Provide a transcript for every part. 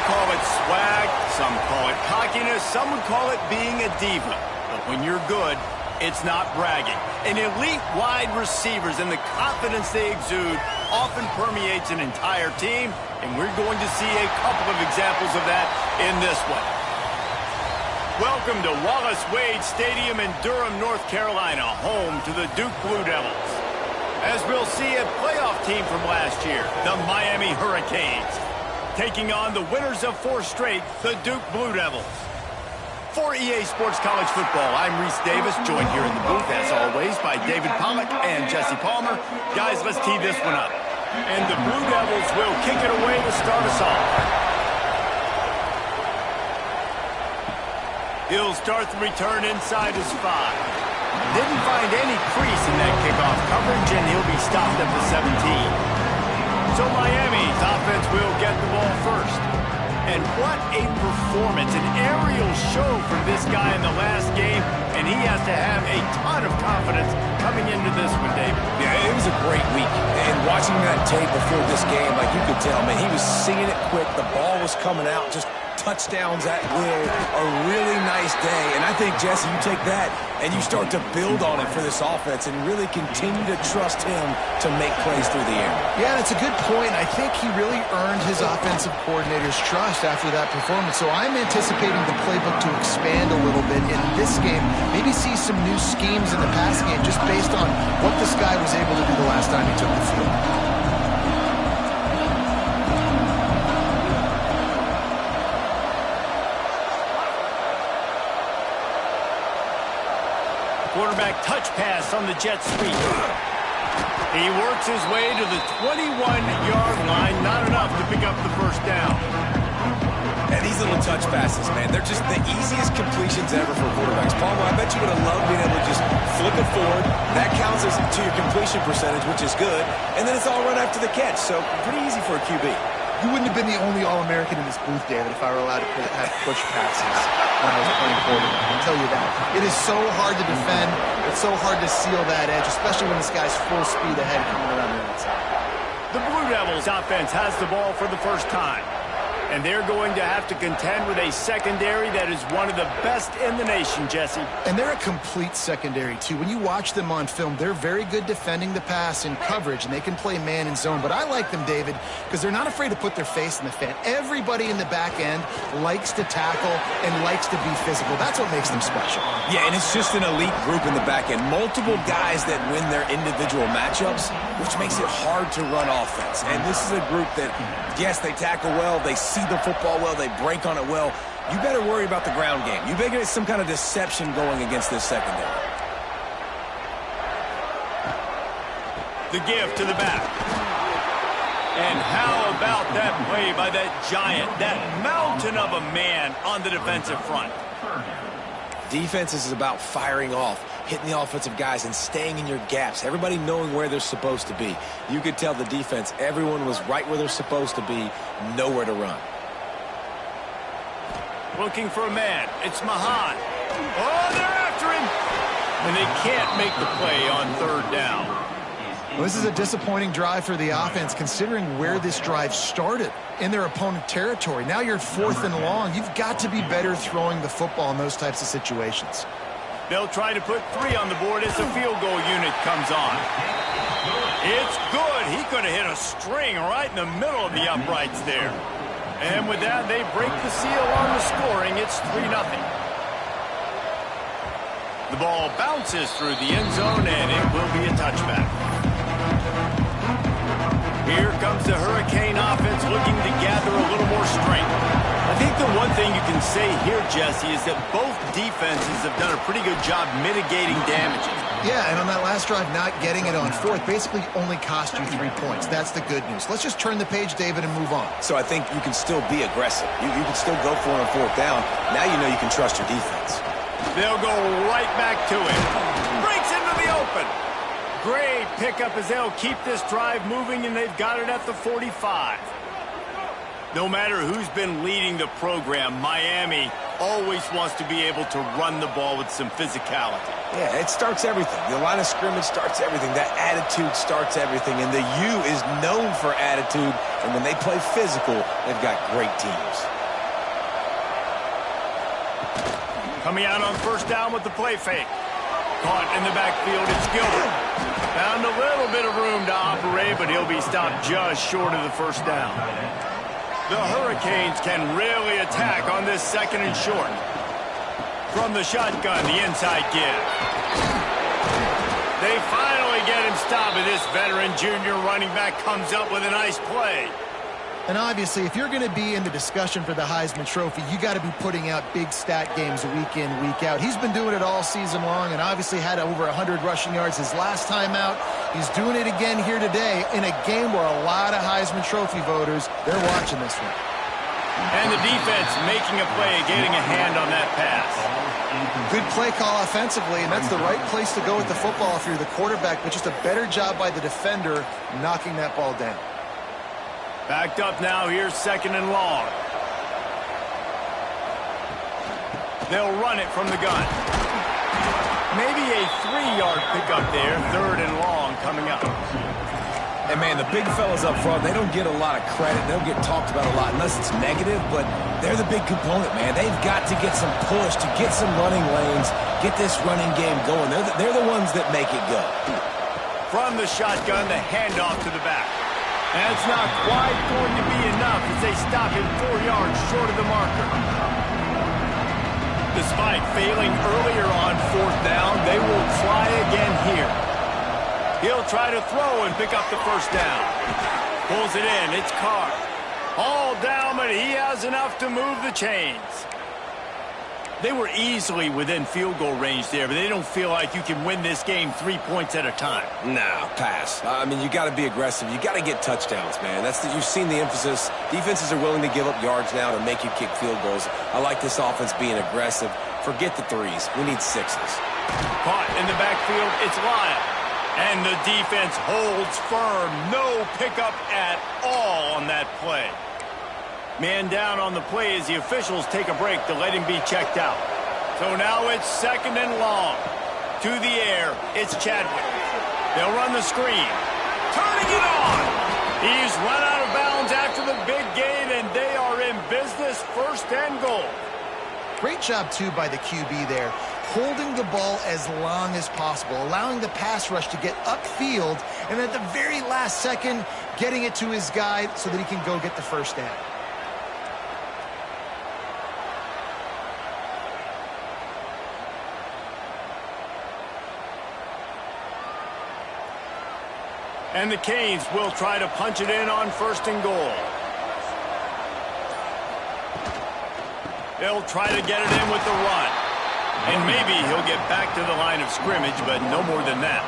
call it swag, some call it cockiness, some would call it being a diva. But when you're good, it's not bragging. And elite wide receivers and the confidence they exude often permeates an entire team, and we're going to see a couple of examples of that in this one. Welcome to Wallace Wade Stadium in Durham, North Carolina, home to the Duke Blue Devils. As we'll see, a playoff team from last year, the Miami Hurricanes, taking on the winners of 4 straight, the Duke Blue Devils. For EA Sports College Football, I'm Reese Davis, joined here in the booth, as always, by David Pollack and Jesse Palmer. Guys, let's tee this one up. And the Blue Devils will kick it away to start us off. He'll start the return inside his 5. Didn't find any crease in that kickoff coverage, and he'll be stopped at the 17. So Miami's offense will get the ball first. And what a performance, an aerial show from this guy in the last game, and he has to have a ton of confidence coming into this one, David. Yeah, it was a great week. And watching that tape before this game, like you could tell, man, he was seeing it quick. The ball was coming out, just touchdowns at will. A really nice day. And I think, Jesse, you take that and you start to build on it for this offense and really continue to trust him to make plays through the air. Yeah, that's a good point. I think he really earned his offensive coordinator's trust after that performance. So I'm anticipating the playbook to expand a little bit in this game. Maybe see some new schemes in the pass game just based on what this guy was able to do the last time he took the field. Quarterback touch pass on the jet sweep. He works his way to the 21-yard line. Not enough to pick up the first down. And these little touch passes, man, they're just the easiest completions ever for quarterbacks. Palmer, I bet you would have loved being able to just flip it forward. That counts as to your completion percentage, which is good. And then it's all run after the catch, so pretty easy for a QB. You wouldn't have been the only All-American in this booth, David, if I were allowed to have push passes when I was playing quarterback. I'll tell you that. It is so hard to defend. It's so hard to seal that edge, especially when this guy's full speed ahead coming around the outside. The Blue Devils offense has the ball for the first time. And they're going to have to contend with a secondary that is one of the best in the nation, Jesse. And they're a complete secondary, too. When you watch them on film, they're very good defending the pass in coverage, and they can play man and zone. But I like them, David, because they're not afraid to put their face in the fan. Everybody in the back end likes to tackle and likes to be physical. That's what makes them special. Yeah, and it's just an elite group in the back end. Multiple guys that win their individual matchups, which makes it hard to run offense. And this is a group that, yes, they tackle well, they see the football well, they break on it well. You better worry about the ground game. You better get some kind of deception going against this secondary. The give to the back. And how about that play by that giant, that mountain of a man on the defensive front? Defense is about firing off, hitting the offensive guys and staying in your gaps. Everybody knowing where they're supposed to be. You could tell the defense, everyone was right where they're supposed to be, nowhere to run. Looking for a man. It's Mahan. Oh, they're after him. And they can't make the play on third down. Well, this is a disappointing drive for the offense, considering where this drive started in their opponent territory. Now you're 4th and long. You've got to be better throwing the football in those types of situations. They'll try to put 3 on the board as the field goal unit comes on. It's good. He could have hit a string right in the middle of the uprights there. And with that, they break the seal on the scoring. It's 3-0. The ball bounces through the end zone, and it will be a touchback. Here comes the Hurricane offense looking to gather a little more strength. I think the one thing you can say here, Jesse, is that both defenses have done a pretty good job mitigating damages. Yeah, and on that last drive, not getting it on 4th basically only cost you 3 points. That's the good news. Let's just turn the page, David, and move on. So I think you can still be aggressive. You can still go for it on 4th down. Now you know you can trust your defense. They'll go right back to him. Breaks into the open. Great pickup as they'll keep this drive moving, and they've got it at the 45. No matter who's been leading the program, Miami always wants to be able to run the ball with some physicality. Yeah, it starts everything. The line of scrimmage starts everything. That attitude starts everything. And the U is known for attitude. And when they play physical, they've got great teams. Coming out on first down with the play fake. Caught in the backfield, it's Gilbert. Found a little bit of room to operate, but he'll be stopped just short of the first down. The Hurricanes can really attack on this second and short. From the shotgun, the inside give. They finally get him stopped, and this veteran junior running back comes up with a nice play. And obviously, if you're going to be in the discussion for the Heisman Trophy, you got to be putting out big stat games week in, week out. He's been doing it all season long and obviously had over 100 rushing yards his last time out. He's doing it again here today in a game where a lot of Heisman Trophy voters, they're watching this one. And the defense making a play, getting a hand on that pass. Good play call offensively, and that's the right place to go with the football if you're the quarterback, but just a better job by the defender knocking that ball down. Backed up now, here's second and long. They'll run it from the gun. Maybe a 3-yard pickup there, third and long coming up. And, man, the big fellas up front, they don't get a lot of credit. They don't get talked about a lot unless it's negative, but they're the big component, man. They've got to get some push, to get some running lanes, get this running game going. They're the ones that make it go. From the shotgun, the handoff to the back. And it's not quite going to be enough as they stop him 4 yards short of the marker. Despite failing earlier on fourth down, they will try again here. He'll try to throw and pick up the first down. Pulls it in, it's Carr. All down, but he has enough to move the chains. They were easily within field goal range there, but they don't feel like you can win this game 3 points at a time. No, pass. I mean, you got to be aggressive. You got to get touchdowns, man. You've seen the emphasis. Defenses are willing to give up yards now to make you kick field goals. I like this offense being aggressive. Forget the threes. We need sixes. Caught in the backfield, it's Lyle. And the defense holds firm. No pickup at all on that play. Man down on the play as the officials take a break to let him be checked out. So now it's second and long. To the air, it's Chadwick. They'll run the screen. Turning it on. He's run out of bounds after the big gain, and they are in business, first and goal. Great job, too, by the QB there. Holding the ball as long as possible, allowing the pass rush to get upfield, and at the very last second, getting it to his guy so that he can go get the first down. And the Canes will try to punch it in on first and goal. They'll try to get it in with the run. And maybe he'll get back to the line of scrimmage, but no more than that.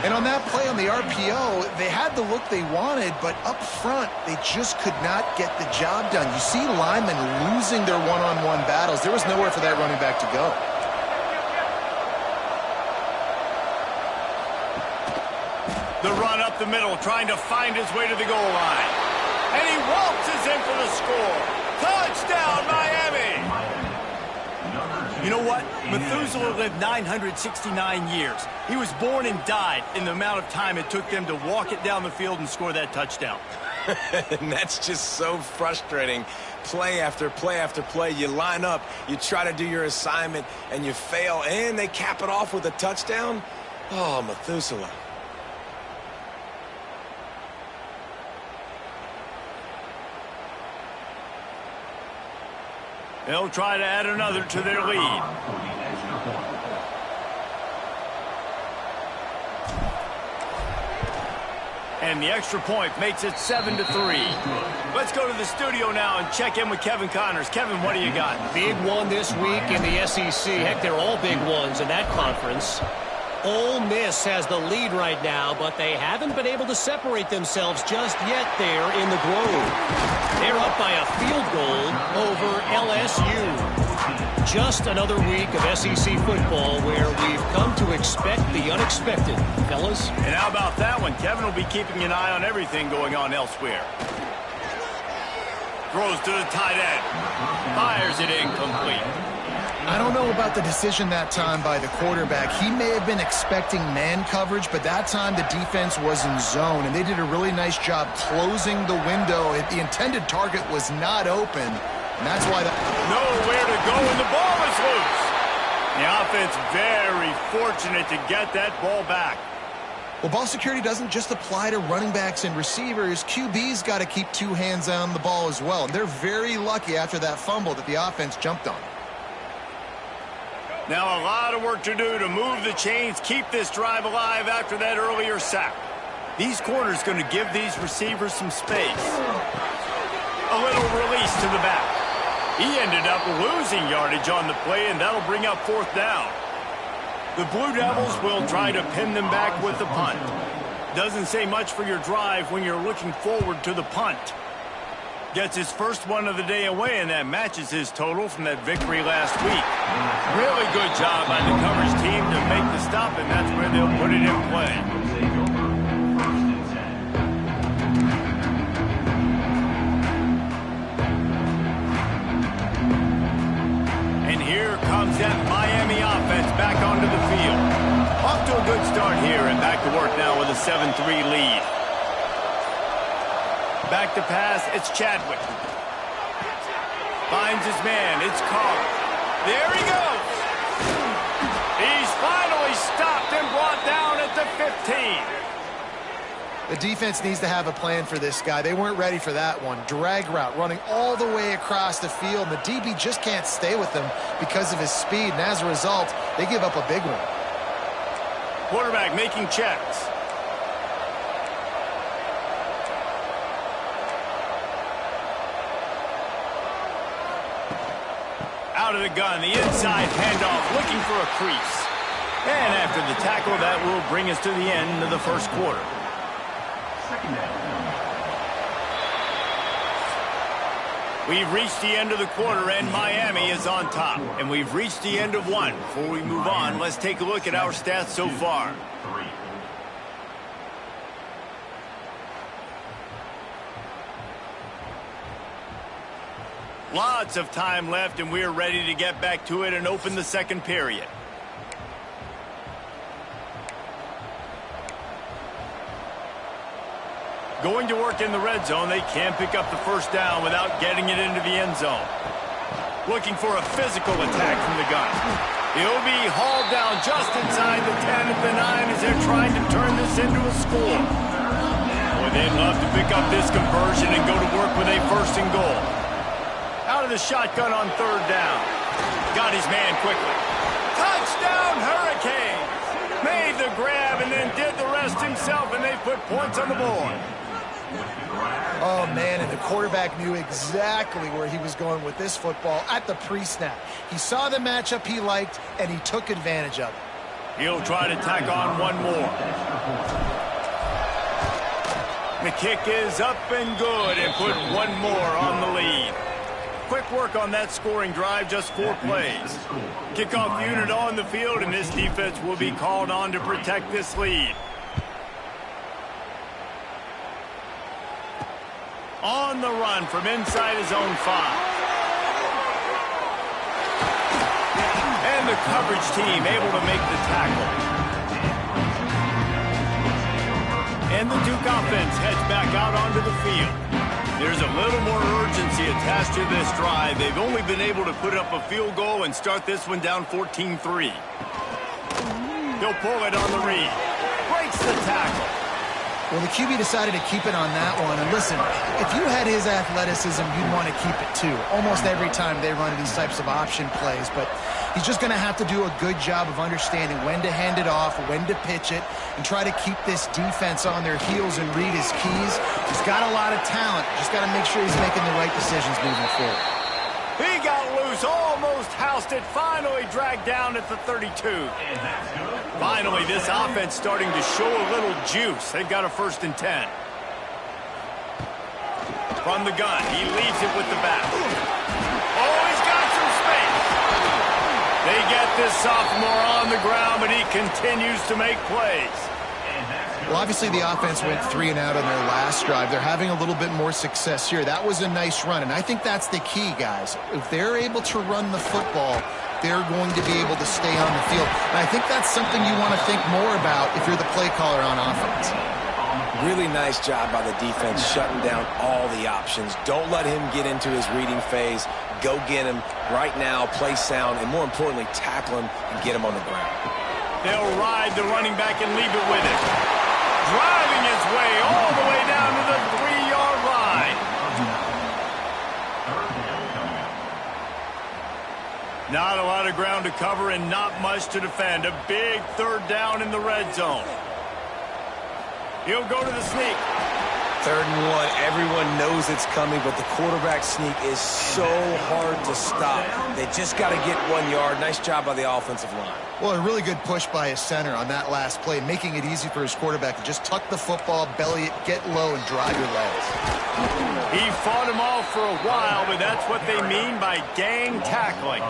And on that play on the RPO, they had the look they wanted, but up front, they just could not get the job done. You see linemen losing their one-on-one battles. There was nowhere for that running back to go. The run up the middle, trying to find his way to the goal line. And he waltzes in for the score. Touchdown, Miami! You know what? Methuselah lived 969 years. He was born and died in the amount of time it took them to walk it down the field and score that touchdown. And that's just so frustrating. Play after play after play. You line up, you try to do your assignment, and you fail, and they cap it off with a touchdown? Oh, Methuselah. They'll try to add another to their lead. And the extra point makes it 7-3. Let's go to the studio now and check in with Kevin Connors. Kevin, what do you got? Big one this week in the SEC. Heck, they're all big ones in that conference. Ole Miss has the lead right now, but they haven't been able to separate themselves just yet there in the Grove. They're up by a field goal over LSU. Just another week of SEC football where we've come to expect the unexpected, fellas. And how about that one? Kevin will be keeping an eye on everything going on elsewhere. Throws to the tight end. Fires it incomplete. I don't know about the decision that time by the quarterback. He may have been expecting man coverage, but that time the defense was in zone, and they did a really nice job closing the window. The intended target was not open, And that's why nowhere to go, and the ball is loose. The offense very fortunate to get that ball back. Well, ball security doesn't just apply to running backs and receivers. QB's got to keep two hands on the ball as well. And they're very lucky after that fumble that the offense jumped on. Now a lot of work to do to move the chains, keep this drive alive after that earlier sack. These corners going to give these receivers some space. A little release to the back. He ended up losing yardage on the play, and that'll bring up 4th down. The Blue Devils will try to pin them back with the punt. Doesn't say much for your drive when you're looking forward to the punt. Gets his first one of the day away, and that matches his total from that victory last week. Really good job by the coverage team to make the stop, and that's where they'll put it in play. Comes that Miami offense back onto the field. Off to a good start here and back to work now with a 7-3 lead. Back to pass, it's Chadwick. Finds his man, it's Carr. There he goes. He's finally stopped and brought down at the 15. The defense needs to have a plan for this guy. They weren't ready for that one. Drag route running all the way across the field. The DB just can't stay with him because of his speed. And as a result, they give up a big one. Quarterback making checks. Out of the gun, the inside handoff, looking for a crease. And after the tackle, that will bring us to the end of the first quarter. We've reached the end of the quarter, and Miami is on top. And we've reached the end of one. Before we move on, let's take a look at our stats so far. Lots of time left, and we're ready to get back to it and open the second period. Going to work in the red zone, they can't pick up the first down without getting it into the end zone. Looking for a physical attack from the gun. He'll be hauled down just inside the 10 at the 9 as they're trying to turn this into a score. Boy, they'd love to pick up this conversion and go to work with a 1st and goal. Out of the shotgun on 3rd down. Got his man quickly. Touchdown, Hurricanes! Made the grab and then did the rest himself, and they put points on the board. Oh, man, and the quarterback knew exactly where he was going with this football at the pre-snap. He saw the matchup he liked, and he took advantage of it. He'll try to tack on one more. The kick is up and good, and put one more on the lead. Quick work on that scoring drive, just 4 plays. Kickoff unit on the field, and this defense will be called on to protect this lead. On the run from inside his own 5. And the coverage team able to make the tackle. And the Duke offense heads back out onto the field. There's a little more urgency attached to this drive. They've only been able to put up a field goal and start this one down 14-3. He'll pull it on the read. Breaks the tackle. Well, the QB decided to keep it on that one. And listen, if you had his athleticism, you'd want to keep it too. Almost every time they run these types of option plays. But he's just going to have to do a good job of understanding when to hand it off, when to pitch it, and try to keep this defense on their heels and read his keys. He's got a lot of talent. Just got to make sure he's making the right decisions moving forward. He got loose, almost housed it, finally dragged down at the 32. Finally, this offense starting to show a little juice. They've got a 1st and 10. From the gun, he leaves it with the back. Oh, he's got some space. They get this sophomore on the ground, but he continues to make plays. Well, obviously the offense went 3 and out on their last drive. They're having a little bit more success here. That was a nice run, and I think that's the key, guys. If they're able to run the football, they're going to be able to stay on the field. And I think that's something you want to think more about if you're the play caller on offense. Really nice job by the defense shutting down all the options. Don't let him get into his reading phase. Go get him right now, play sound, and more importantly, tackle him and get him on the ground. They'll ride the running back and leave it with him. Driving his way all the way down to the 3-yard line. Not a lot of ground to cover and not much to defend. A big third down in the red zone. He'll go to the sneak. 3rd and 1. Everyone knows it's coming, but the quarterback sneak is so hard to stop. They just got to get 1 yard. Nice job by the offensive line. Well, a really good push by his center on that last play, making it easy for his quarterback to just tuck the football, belly it, get low, and drive your legs. He fought him off for a while, but that's what they mean by gang tackling.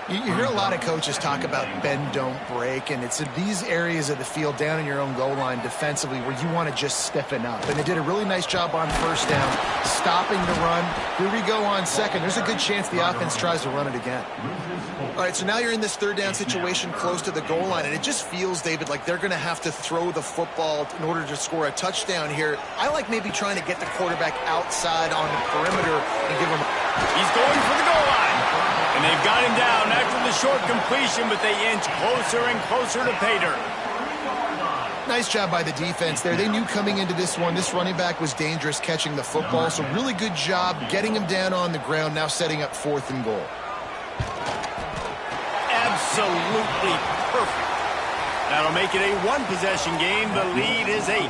You hear a lot of coaches talk about bend, don't break, and it's in these areas of the field down in your own goal line defensively where you want to just stiffen up. And they did a really nice job on first down, stopping the run. Here we go on second. There's a good chance the offense tries to run it again. All right, so now you're in this third down situation close to the goal line, and it just feels, David, like they're going to have to throw the football in order to score a touchdown here. I like maybe trying to get the quarterback outside on the perimeter and give him... He's going for the goal line. And they've got him down after the short completion, but they inch closer and closer to pay dirt. Nice job by the defense there. They knew coming into this one, this running back was dangerous catching the football, so really good job getting him down on the ground, now setting up 4th and goal. Absolutely perfect. That'll make it a 1-possession game. The lead is 8.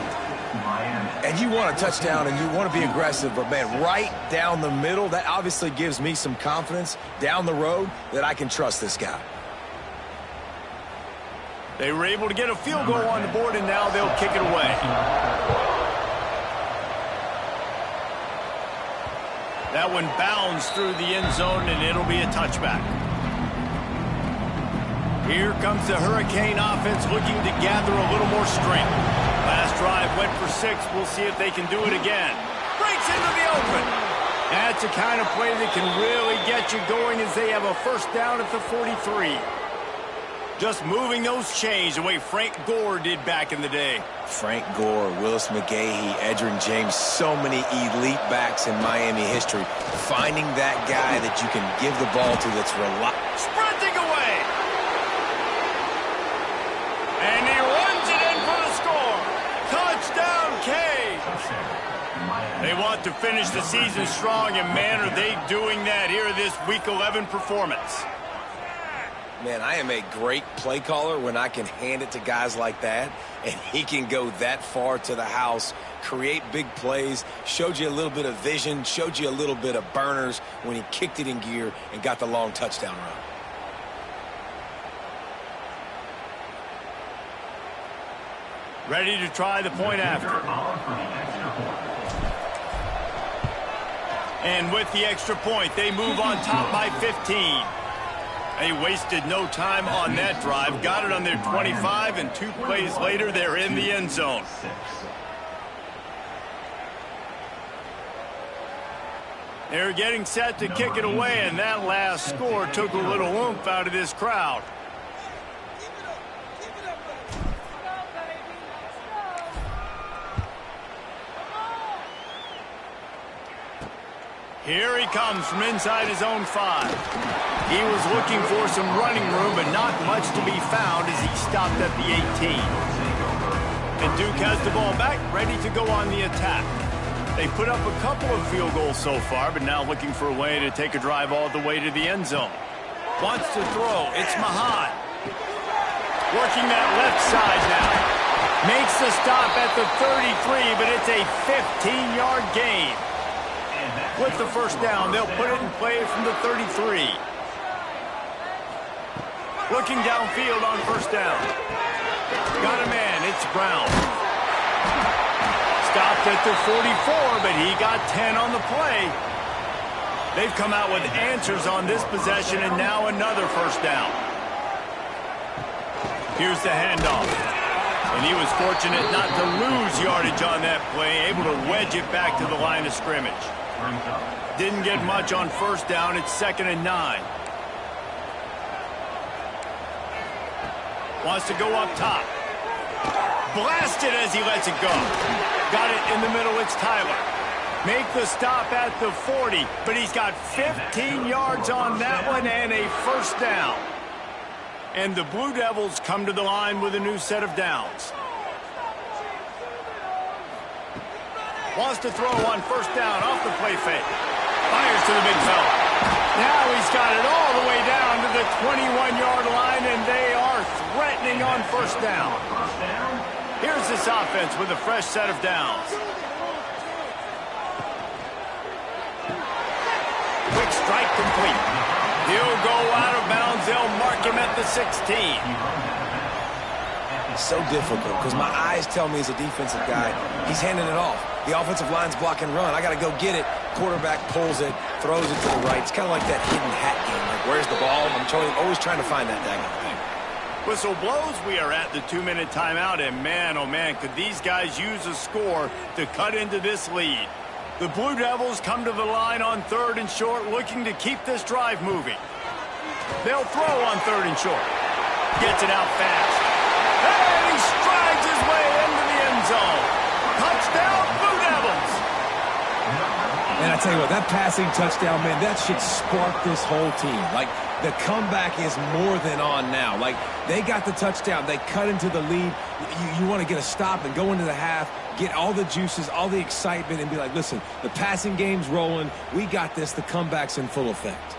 And you want a touchdown and you want to be aggressive, but man, right down the middle, that obviously gives me some confidence down the road that I can trust this guy. They were able to get a field goal on the board, and now they'll kick it away. That one bounds through the end zone, and it'll be a touchback. Here comes the Hurricane offense looking to gather a little more strength. Last drive went for 6. We'll see if they can do it again. Breaks into the open. That's the kind of play that can really get you going as they have a first down at the 43. Just moving those chains the way Frank Gore did back in the day. Frank Gore, Willis McGahee, Edgerrin James, so many elite backs in Miami history. Finding that guy that you can give the ball to that's reliable. Sprinting away. And he runs it in for the score. Touchdown, K. They want to finish the season strong, and man, are they doing that here in this Week 11 performance. Man, I am a great play caller when I can hand it to guys like that, and he can go that far to the house, create big plays, showed you a little bit of vision, showed you a little bit of burners when he kicked it in gear and got the long touchdown run. Ready to try the point after. And with the extra point, they move on top by 15. They wasted no time on that drive. Got it on their 25, and 2 plays later, they're in the end zone. They're getting set to kick it away, and that last score took a little oomph out of this crowd. Here he comes from inside his own 5. He was looking for some running room, but not much to be found as he stopped at the 18. And Duke has the ball back, ready to go on the attack. They put up a couple of field goals so far, but now looking for a way to take a drive all the way to the end zone. Wants to throw. It's Mahan. Working that left side now. Makes the stop at the 33, but it's a 15-yard gain. With the first down, they'll put it in play from the 33. Looking downfield on first down. Got a man, it's Brown. Stopped at the 44, but he got 10 on the play. They've come out with answers on this possession, and now another first down. Here's the handoff. And he was fortunate not to lose yardage on that play, able to wedge it back to the line of scrimmage. Didn't get much on first down. It's 2nd and 9. Wants to go up top. Blasted as he lets it go. Got it in the middle. It's Tyler. Make the stop at the 40, but he's got 15 yards on that one and a first down. And the Blue Devils come to the line with a new set of downs. Wants to throw on first down off the play fake. Fires to the big fella. Now he's got it all the way down to the 21-yard line, and they are threatening on first down. Here's this offense with a fresh set of downs. Quick strike complete. He'll go out of bounds. They'll mark him at the 16. So difficult because my eyes tell me as a defensive guy, he's handing it off. The offensive line's block and run. I got to go get it. Quarterback pulls it, throws it to the right. It's kind of like that hidden hat game. Like, where's the ball? I'm always trying to find that daggone thing. Whistle blows. We are at the 2-minute timeout, and man, oh man, could these guys use a score to cut into this lead. The Blue Devils come to the line on 3rd and short, looking to keep this drive moving. They'll throw on 3rd and short. Gets it out fast. And he strides his way into the end zone. Touchdown, Blue Devils. And I tell you what, that passing touchdown, man, that should spark this whole team. Like, the comeback is more than on now. Like, they got the touchdown. They cut into the lead. You want to get a stop and go into the half, get all the juices, all the excitement, and be like, listen, the passing game's rolling. We got this. The comeback's in full effect.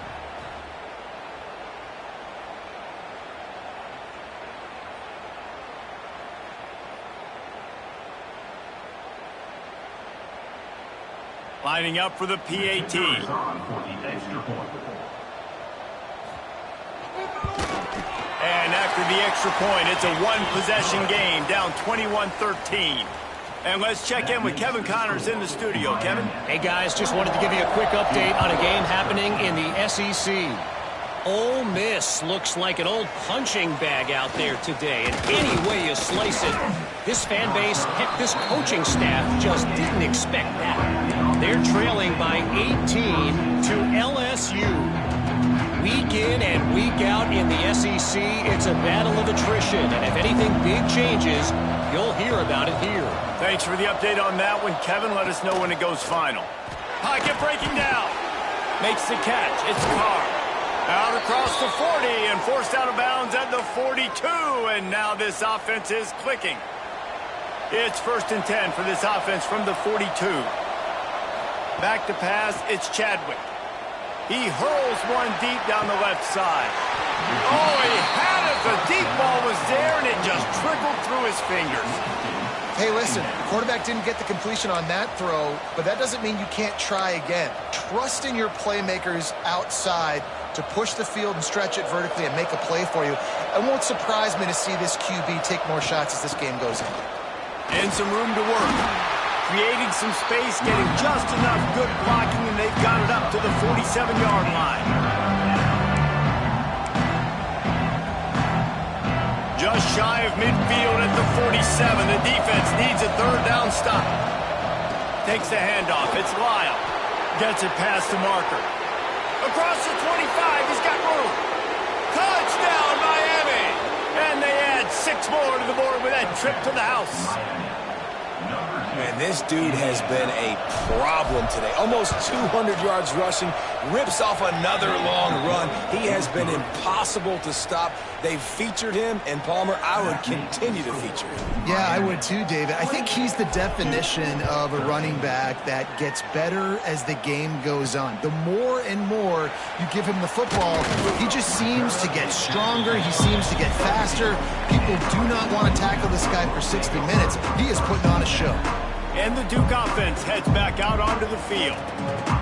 Lining up for the PAT. And after the extra point, it's a one-possession game, down 21-13. And let's check in with Kevin Connors in the studio. Kevin? Hey, guys, just wanted to give you a quick update on a game happening in the SEC. Ole Miss looks like an old punching bag out there today. And any way you slice it, this fan base, heck, this coaching staff just didn't expect that. They're trailing by 18 to LSU. Week in and week out in the SEC, it's a battle of attrition. And if anything big changes, you'll hear about it here. Thanks for the update on that one, Kevin. Let us know when it goes final. Pocket breaking down. Makes the catch. It's Carr. Out across the 40 and forced out of bounds at the 42. And now this offense is clicking. It's 1st and 10 for this offense from the 42. Back to pass. It's Chadwick. He hurls one deep down the left side. Oh, he had it. The deep ball was there, and it just trickled through his fingers. Hey, listen, the quarterback didn't get the completion on that throw, but that doesn't mean you can't try again. Trust in your playmakers outside to push the field and stretch it vertically and make a play for you. It won't surprise me to see this QB take more shots as this game goes on. And some room to work. Creating some space, getting just enough good blocking, and they've got it up to the 47-yard line. Just shy of midfield at the 47. The defense needs a 3rd down stop. Takes the handoff. It's Lyle. Gets it past the marker. Across the 25. He's got room. Touchdown, Miami. And they add 6 more to the board with that trip to the house. Man, this dude has been a problem today. Almost 200 yards rushing, rips off another long run. He has been impossible to stop. They've featured him, and Palmer, I would continue to feature him. Yeah, I would too, David. I think he's the definition of a running back that gets better as the game goes on. The more and more you give him the football, he just seems to get stronger. He seems to get faster. People do not want to tackle this guy for 60 minutes. He is putting on a show. And the Duke offense heads back out onto the field.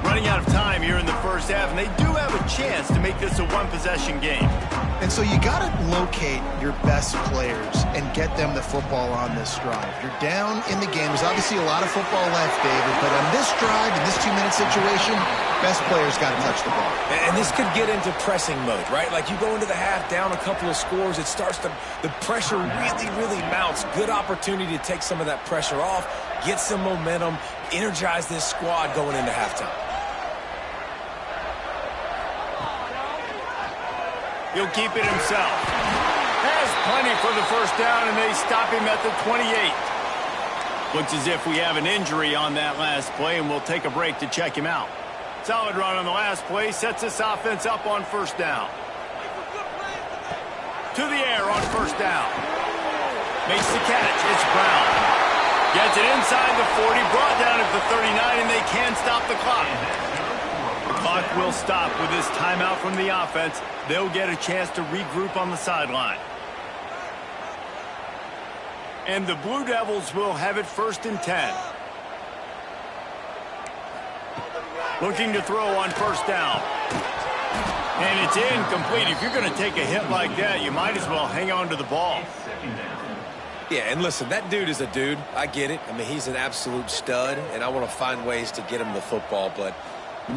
Running out of time here in the first half, and they do have a chance to make this a one-possession game. And so you got to locate your best players and get them the football on this drive. You're down in the game. There's obviously a lot of football left, David, but on this drive, in this 2-minute situation, best players got to touch the ball. And this could get into pressing mode, right? Like you go into the half, down a couple of scores, it starts to, the pressure really mounts. Good opportunity to take some of that pressure off, get some momentum, energize this squad going into halftime. He'll keep it himself. Has plenty for the first down, and they stop him at the 28. Looks as if we have an injury on that last play, and we'll take a break to check him out. Solid run on the last play, sets this offense up on first down. To the air on first down. Makes the catch. It's Brown. Gets it inside the 40, brought down at the 39, and they can stop the clock. The clock will stop with this timeout from the offense. They'll get a chance to regroup on the sideline. And the Blue Devils will have it 1st and 10. Looking to throw on first down. And it's incomplete. If you're going to take a hit like that, you might as well hang on to the ball. Yeah, and listen, that dude is a dude. I get it. I mean, he's an absolute stud, and I want to find ways to get him the football, but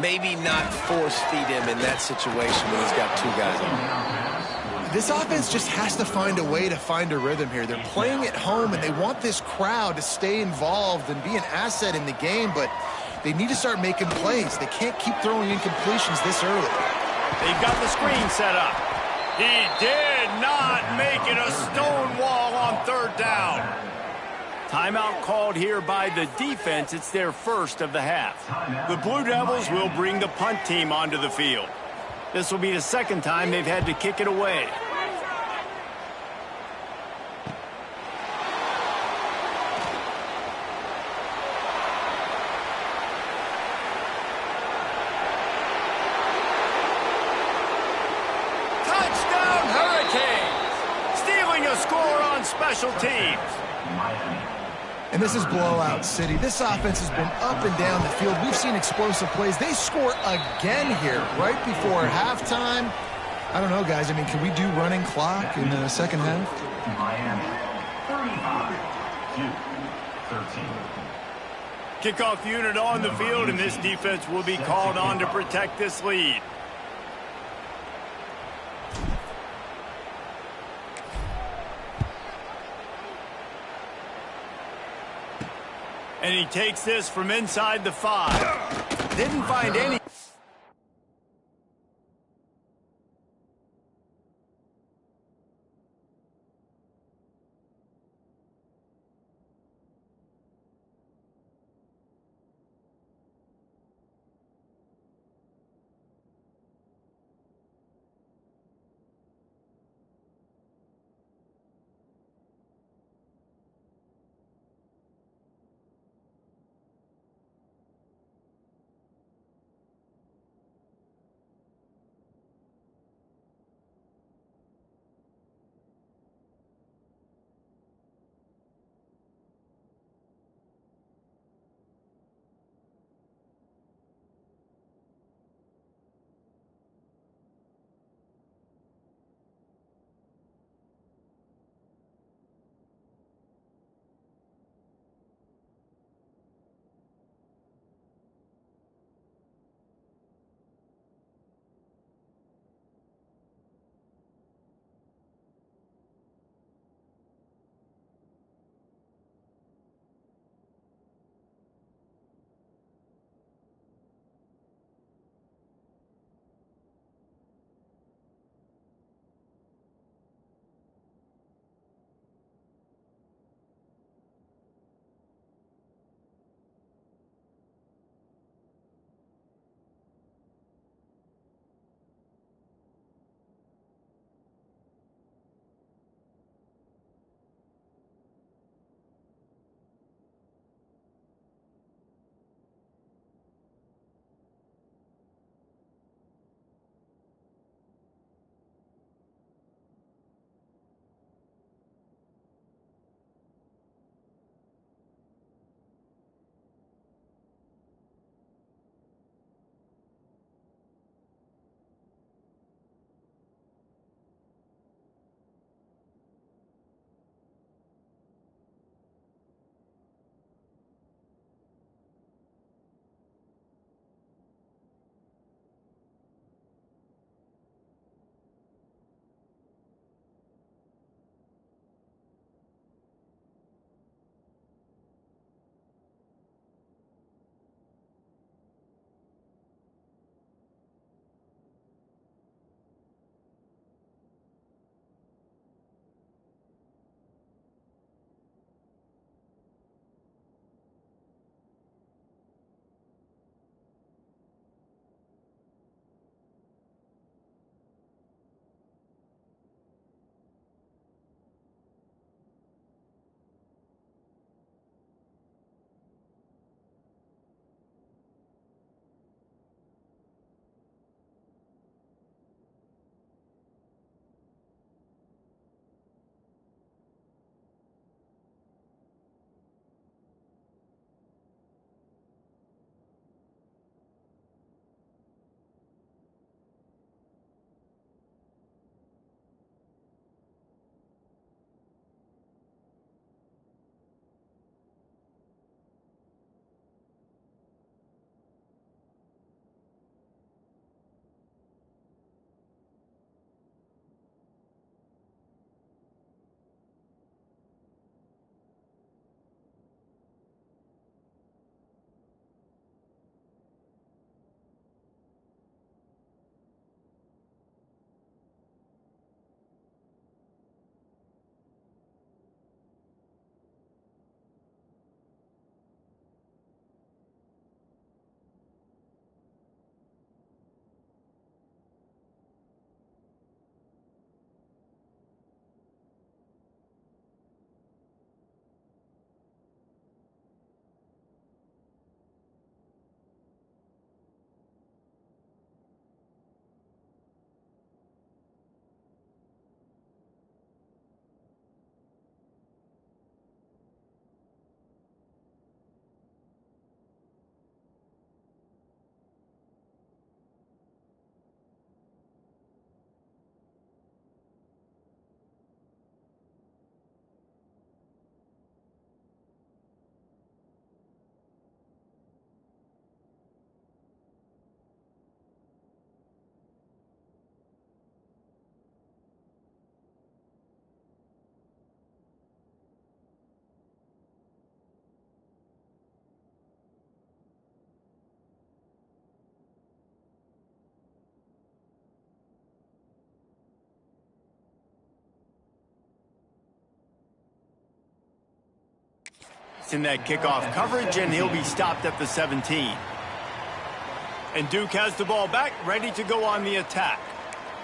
maybe not force feed him in that situation when he's got 2 guys on him. This offense just has to find a way to find a rhythm here. They're playing at home, and they want this crowd to stay involved and be an asset in the game, but they need to start making plays. They can't keep throwing incompletions this early. They've got the screen set up. He did not make it a stone wall on 3rd down. Timeout called here by the defense. It's their first of the half. The Blue Devils will bring the punt team onto the field. This will be the 2nd time they've had to kick it away. Special teams. And this is blowout city. This offense has been up and down the field. We've seen explosive plays. They score again here right before halftime. I don't know, guys. I mean, can we do running clock in the second half? Miami, 35-13. Kickoff unit on the field, and this defense will be called on to protect this lead. And he takes this from inside the 5. Didn't find any. blocks in that kickoff coverage, and he'll be stopped at the 17. And Duke has the ball back, ready to go on the attack.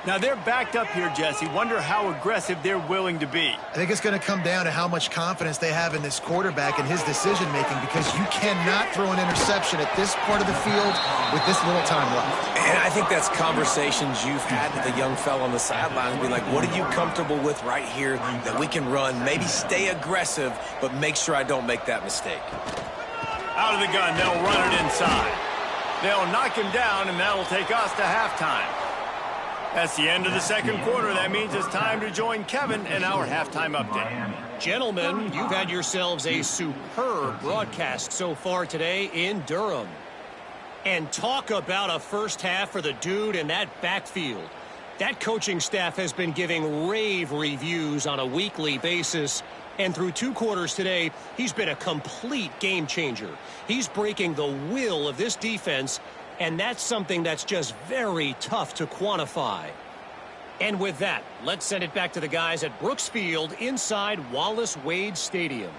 Now they're backed up here, Jesse. Wonder how aggressive they're willing to be. I think it's going to come down to how much confidence they have in this quarterback and his decision-making, because you cannot throw an interception at this part of the field with this little time left. And I think that's conversations you've had with the young fella on the sideline. Be like, what are you comfortable with right here that we can run? Maybe stay aggressive, but make sure I don't make that mistake. Out of the gun, they'll run it inside. They'll knock him down, and that'll take us to halftime. That's the end of the second quarter. That means it's time to join Kevin in our halftime update. Gentlemen, you've had yourselves a superb broadcast so far today in Durham. And talk about a first half for the dude in that backfield. That coaching staff has been giving rave reviews on a weekly basis. And through 2 quarters today, he's been a complete game changer. He's breaking the will of this defense, and that's something that's just very tough to quantify. And with that, let's send it back to the guys at Brooks Field inside Wallace Wade Stadium.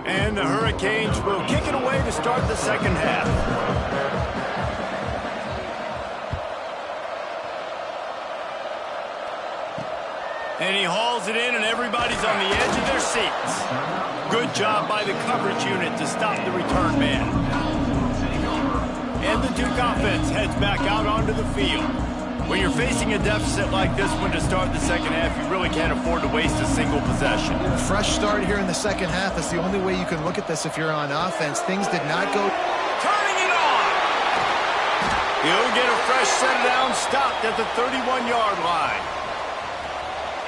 And the Hurricanes will kick it away to start the second half. And he hauls it in, and everybody's on the edge of their seats. Good job by the coverage unit to stop the return man. And the Duke offense heads back out onto the field. When you're facing a deficit like this one to start the second half, you really can't afford to waste a single possession. Fresh start here in the second half. That's the only way you can look at this if you're on offense. Things did not go. Turning it on! He'll get a fresh set down, stopped at the 31-yard line.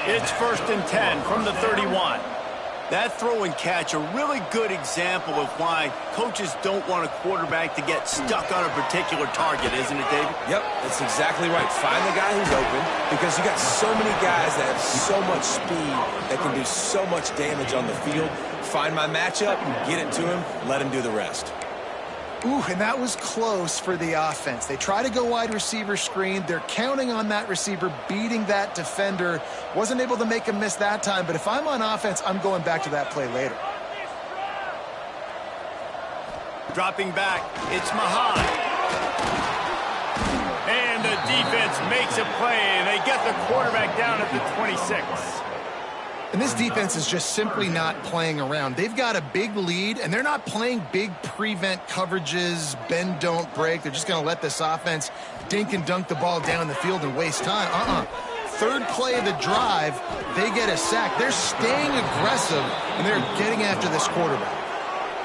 It's 1st and 10 from the 31. That throw and catch, a really good example of why coaches don't want a quarterback to get stuck on a particular target, isn't it, David? Yep, that's exactly right. Find the guy who's open, because you got so many guys that have so much speed that can do so much damage on the field. Find my matchup, get it to him, let him do the rest. Ooh, and that was close for the offense. They try to go wide receiver screen. They're counting on that receiver beating that defender. Wasn't able to make him miss that time, but if I'm on offense, I'm going back to that play later. Dropping back, it's Mahan. And the defense makes a play, and they get the quarterback down at the 26. And this defense is just simply not playing around. They've got a big lead, and they're not playing big prevent coverages, bend, don't break. They're just going to let this offense dink and dunk the ball down the field and waste time. Third play of the drive, they get a sack. They're staying aggressive, and they're getting after this quarterback.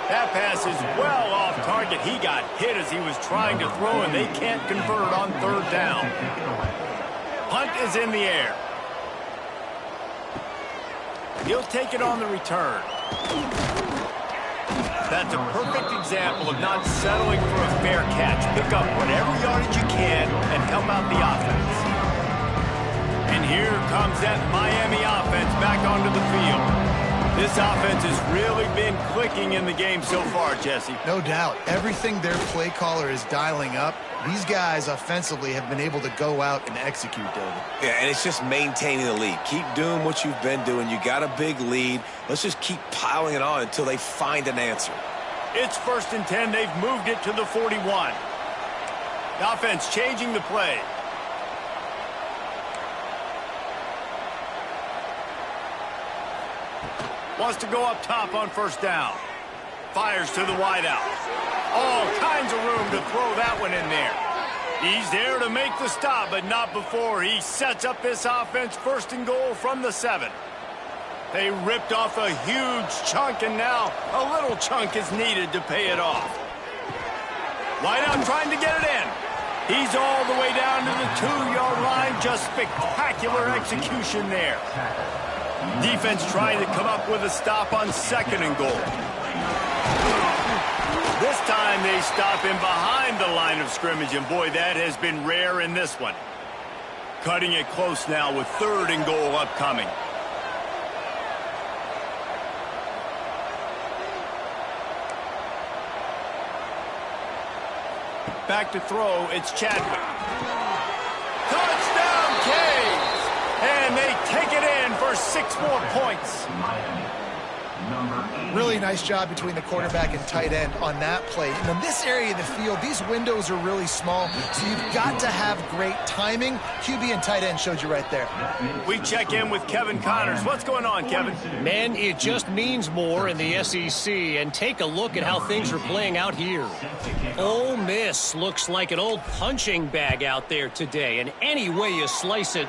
That pass is well off target. He got hit as he was trying to throw, and they can't convert on 3rd down. Punt is in the air. He'll take it on the return. That's a perfect example of not settling for a fair catch. Pick up whatever yardage you can and help out the offense. And here comes that Miami offense back onto the field. This offense has really been clicking in the game so far, Jesse. No doubt. Everything their play caller is dialing up, these guys offensively have been able to go out and execute, David. Yeah, and it's just maintaining the lead. Keep doing what you've been doing. You got a big lead. Let's just keep piling it on until they find an answer. It's 1st and 10. They've moved it to the 41. The offense changing the play. Wants to go up top on 1st down. Fires to the wideout. All kinds of room to throw that one in there. He's there to make the stop, but not before he sets up this offense 1st and goal from the 7. They ripped off a huge chunk, and now a little chunk is needed to pay it off. Wideout trying to get it in. He's all the way down to the 2-yard line. Just spectacular execution there. Defense trying to come up with a stop on 2nd and goal. This time they stop him behind the line of scrimmage, and boy, that has been rare in this one. Cutting it close now with 3rd and goal upcoming. Back to throw, it's Chadwick. Touchdown, Canes! And they take it in for 6 more points. Really nice job between the quarterback and tight end on that play. And in this area of the field, these windows are really small, so you've got to have great timing. QB and tight end showed you right there. We check in with Kevin Connors. What's going on, Kevin? Man, it just means more in the SEC, and take a look at how things are playing out here. Ole Miss looks like an old punching bag out there today, and any way you slice it,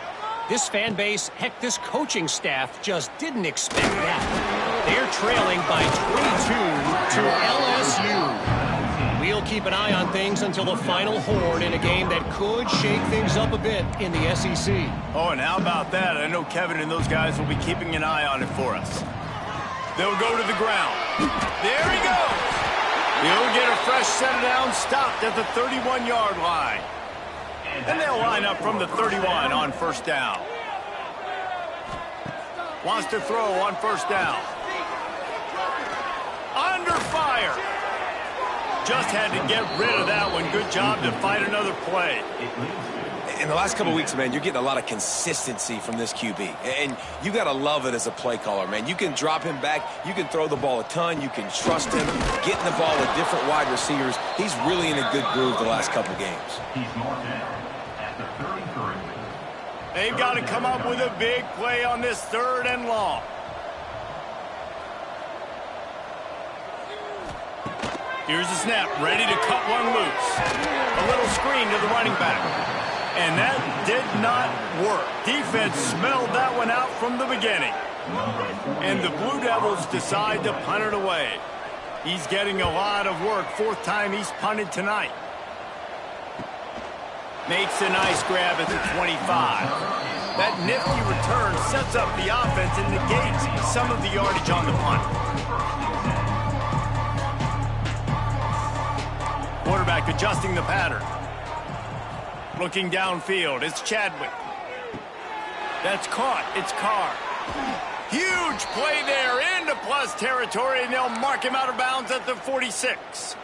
this fan base, heck, this coaching staff just didn't expect that. They're trailing by 22 to LSU. We'll keep an eye on things until the final horn in a game that could shake things up a bit in the SEC. Oh, and how about that? I know Kevin and those guys will be keeping an eye on it for us. They'll go to the ground. There he goes. He'll get a fresh set down, stopped at the 31-yard line. And they'll line up from the 31 on 1st down. Wants to throw on 1st down. Under fire. Just had to get rid of that one. Good job to fight another play. In the last couple of weeks, man, you're getting a lot of consistency from this QB. And you got to love it as a play caller, man. You can drop him back. You can throw the ball a ton. You can trust him. Getting the ball with different wide receivers. He's really in a good groove the last couple games. They've got to come up with a big play on this 3rd and long. Here's the snap, ready to cut one loose. A little screen to the running back. And that did not work. Defense smelled that one out from the beginning. And the Blue Devils decide to punt it away. He's getting a lot of work. 4th time he's punted tonight. Makes a nice grab at the 25. That nifty return sets up the offense and negates some of the yardage on the punt. Quarterback adjusting the pattern. Looking downfield, it's Chadwick. That's caught, it's Carr. Huge play there into plus territory, and they'll mark him out of bounds at the 46.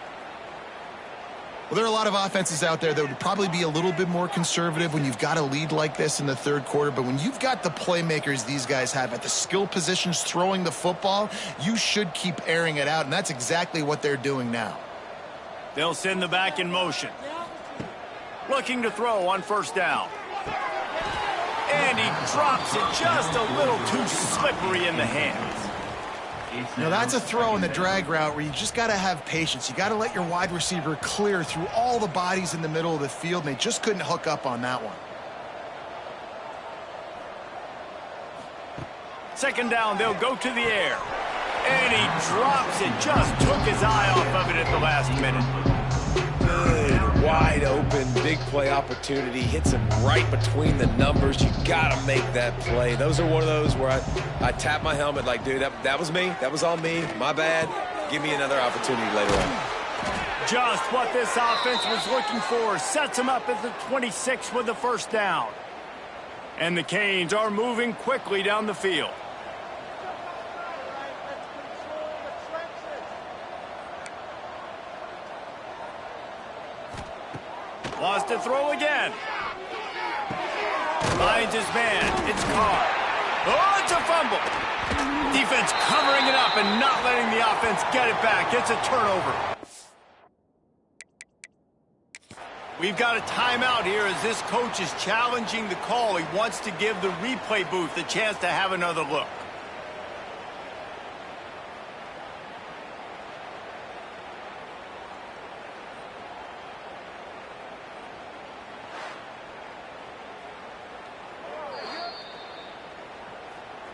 Well, there are a lot of offenses out there that would probably be a little bit more conservative when you've got a lead like this in the 3rd quarter. But when you've got the playmakers these guys have at the skill positions throwing the football, you should keep airing it out. And that's exactly what they're doing now. They'll send the back in motion. Looking to throw on 1st down. And he drops it just a little too slippery in the hands. Now that's a throw in the drag route where you just got to have patience. You got to let your wide receiver clear through all the bodies in the middle of the field, and they just couldn't hook up on that one. 2nd down, they'll go to the air. And he drops it, just took his eye off of it at the last minute. Good, wide open, big play opportunity. Hits him right between the numbers. You got to make that play. Those are one of those where I tap my helmet like, dude, that was me. That was all me. My bad. Give me another opportunity later on. Just what this offense was looking for. Sets him up at the 26 with the 1st down. And the Canes are moving quickly down the field. Wants to throw again. Finds his man. It's Carr. Oh, it's a fumble. Defense covering it up and not letting the offense get it back. It's a turnover. We've got a timeout here as this coach is challenging the call. He wants to give the replay booth a chance to have another look.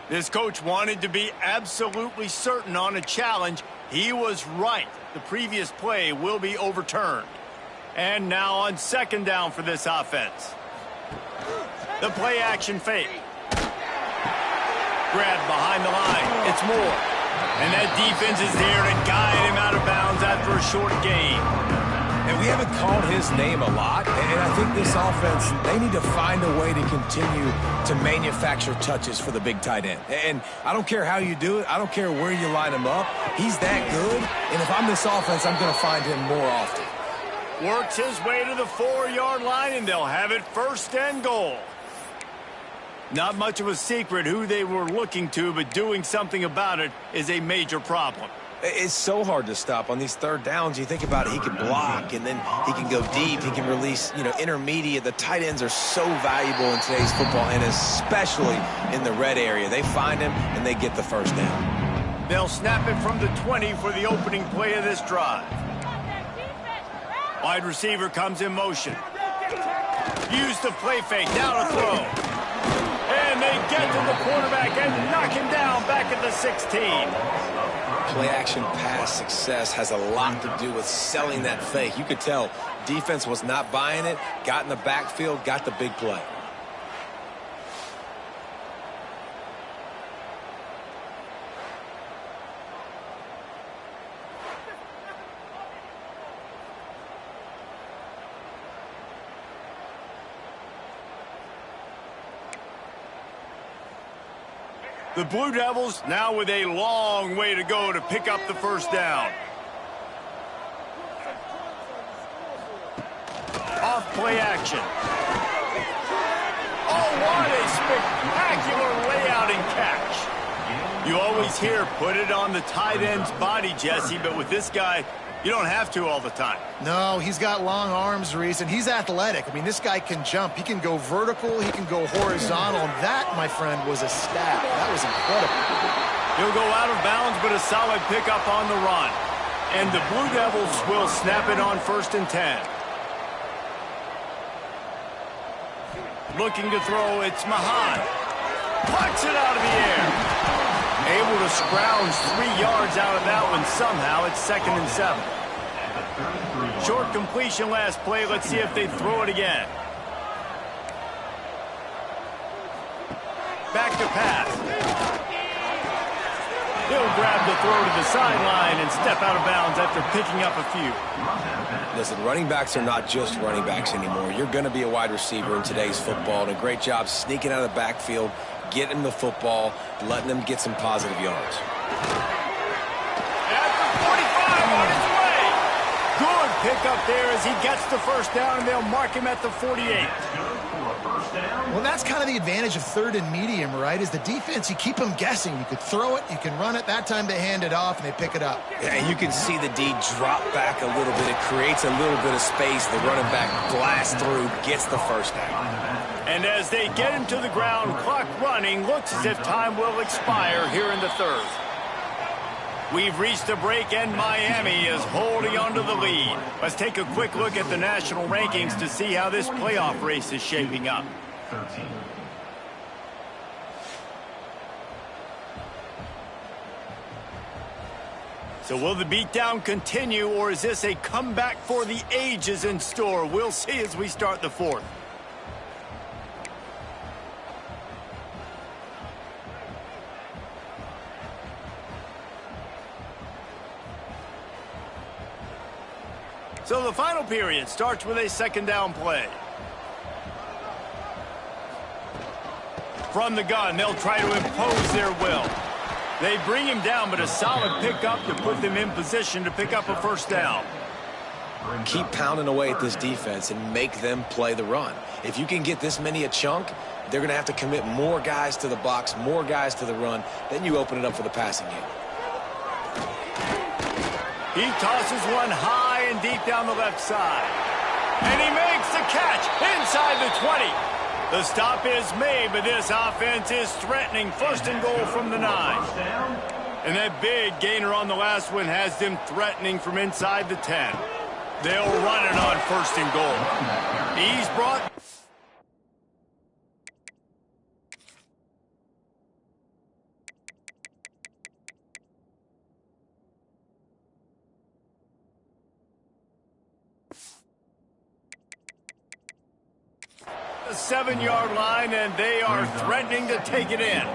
This coach wanted to be absolutely certain on a challenge. He was right. The previous play will be overturned. And now on second down for this offense. The play action fake. Grabbed behind the line. It's Moore. And that defense is there to guide him out of bounds after a short gain. And we haven't called his name a lot, and I think this offense, they need to find a way to continue to manufacture touches for the big tight end. And I don't care how you do it. I don't care where you line him up. He's that good, and if I'm this offense, I'm going to find him more often. Works his way to the 4-yard line, and they'll have it first and goal. Not much of a secret who they were looking to, but doing something about it is a major problem. It's so hard to stop on these third downs. You think about it, he can block, and then he can go deep. He can release, intermediate. The tight ends are so valuable in today's football, and especially in the red area. They find him, and they get the first down. They'll snap it from the 20 for the opening play of this drive. Wide receiver comes in motion. Use the play fake. Now to throw. And they get to the quarterback and knock him down back at the 16. Play-action pass success has a lot to do with selling that fake. You could tell defense was not buying it, got in the backfield, got the big play. The Blue Devils now with a long way to go to pick up the first down. Off play action. Oh, what a spectacular layout and catch. You always hear put it on the tight end's body, Jesse, but with this guy, you don't have to all the time. No, he's got long arms, Reese, and he's athletic. I mean, this guy can jump. He can go vertical. He can go horizontal. And that, my friend, was a stat. That was incredible. He'll go out of bounds, but a solid pickup on the run. And the Blue Devils will snap it on 1st and 10. Looking to throw, it's Mahan. Pucks it out of the air. Able to scrounge 3 yards out of that one somehow. It's 2nd and 7. Short completion last play. Let's see if they throw it again. Back to pass. He'll grab the throw to the sideline and step out of bounds after picking up a few. Listen, running backs are not just running backs anymore. You're going to be a wide receiver in today's football. And a great job sneaking out of the backfield, getting the football, letting them get some positive yards. At the 45 on his way. Good pickup there as he gets the first down, and they'll mark him at the 48. Well, that's kind of the advantage of 3rd and medium, right? Is the defense, you keep them guessing. You could throw it, you can run it. That time they hand it off, and they pick it up. Yeah, and you can see the D drop back a little bit. It creates a little bit of space. The running back blasts through, gets the first down. And as they get him to the ground, clock running, looks as if time will expire here in the 3rd. We've reached a break, and Miami is holding onto the lead. Let's take a quick look at the national rankings to see how this playoff race is shaping up. 13. So will the beatdown continue, or is this a comeback for the ages in store? We'll see as we start the 4th. So the final period starts with a 2nd down play. From the gun, they'll try to impose their will. They bring him down, but a solid pickup to put them in position to pick up a first down. Keep pounding away at this defense and make them play the run. If you can get this many a chunk, they're going to have to commit more guys to the box, more guys to the run. Then you open it up for the passing game. He tosses one high and deep down the left side. And he makes the catch inside the 20. The stop is made, but this offense is threatening. 1st and goal from the 9. And that big gainer on the last one has them threatening from inside the 10. They'll run it on 1st and goal. He's brought... The 7-yard line, and they are threatening to take it in.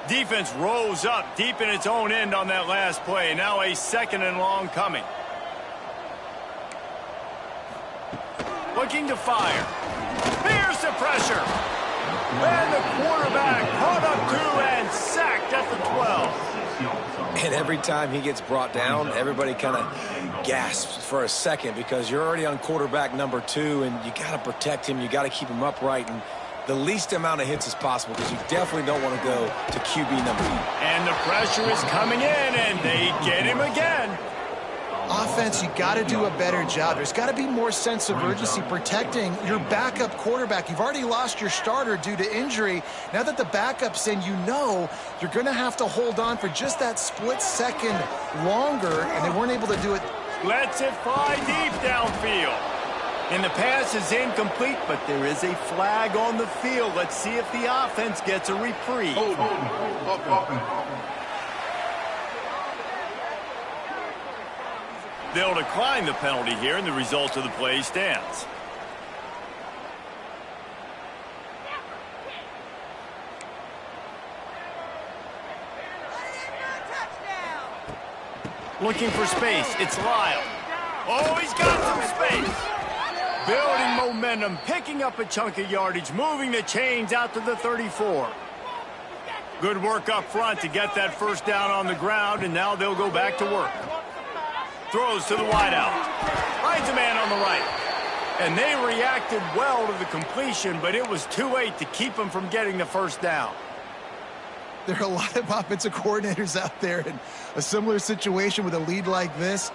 Defense rolls up deep in its own end on that last play. Now a 2nd and long coming. Looking to fire. Here's the pressure. And the quarterback brought up 2 and sacked at the 12. And every time he gets brought down, everybody kind of gasps for a second because you're already on quarterback number 2, and you got to protect him. You got to keep him upright and the least amount of hits as possible because you definitely don't want to go to QB number 8. And the pressure is coming in, and they get him again. Offense, you got to do a better job. There's got to be more sense of urgency protecting your backup quarterback. You've already lost your starter due to injury. Now that the backup's in, you know you're going to have to hold on for just that split second longer, and they weren't able to do it. Lets it fly deep downfield. And the pass is incomplete, but there is a flag on the field. Let's see if the offense gets a reprieve. They'll decline the penalty here, and the result of the play stands. Looking for space. It's Lyle. Oh, he's got some space. Building momentum, picking up a chunk of yardage, moving the chains out to the 34. Good work up front to get that first down on the ground, and now they'll go back to work. Throws to the wideout. Finds a man on the right. And they reacted well to the completion, but it was too late to keep them from getting the first down. There are a lot of offensive coordinators out there in a similar situation with a lead like this.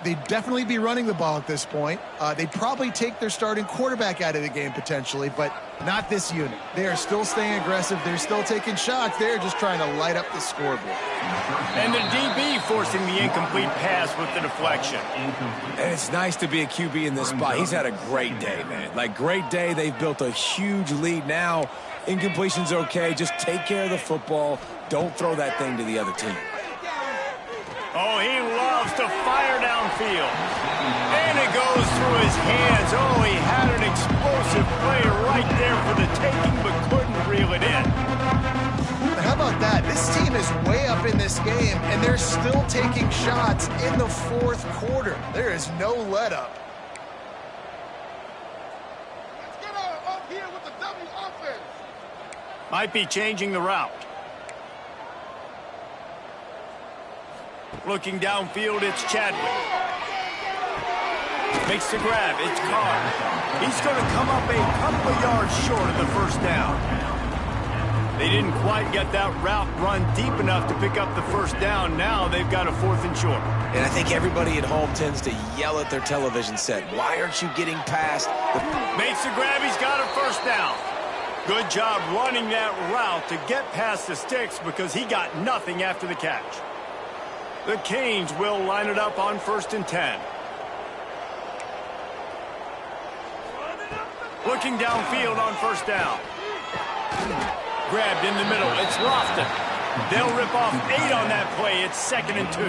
They'd definitely be running the ball at this point. They'd probably take their starting quarterback out of the game potentially, but not this unit. They are still staying aggressive. They're still taking shots. They're just trying to light up the scoreboard. And the DB forcing the incomplete pass with the deflection. And it's nice to be a QB in this spot. He's had a great day, man. Like, great day. They've built a huge lead now. Incompletion's okay. Just take care of the football. Don't throw that thing to the other team. Oh, he loves to fire downfield. And it goes through his hands. Oh, he had an explosive play right there for the taking, but couldn't reel it in. How about that? This team is way up in this game, and they're still taking shots in the fourth quarter. There is no let-up. Might be changing the route. Looking downfield, it's Chadwick. Makes the grab, it's Carr. He's going to come up a couple of yards short of the first down. They didn't quite get that route run deep enough to pick up the first down. Now they've got a 4th and short. And I think everybody at home tends to yell at their television set, why aren't you getting past the... Makes the grab, he's got a first down. Good job running that route to get past the sticks because he got nothing after the catch. The Canes will line it up on 1st and 10. Looking downfield on first down. Grabbed in the middle. It's Lofton. They'll rip off 8 on that play. It's 2nd and 2.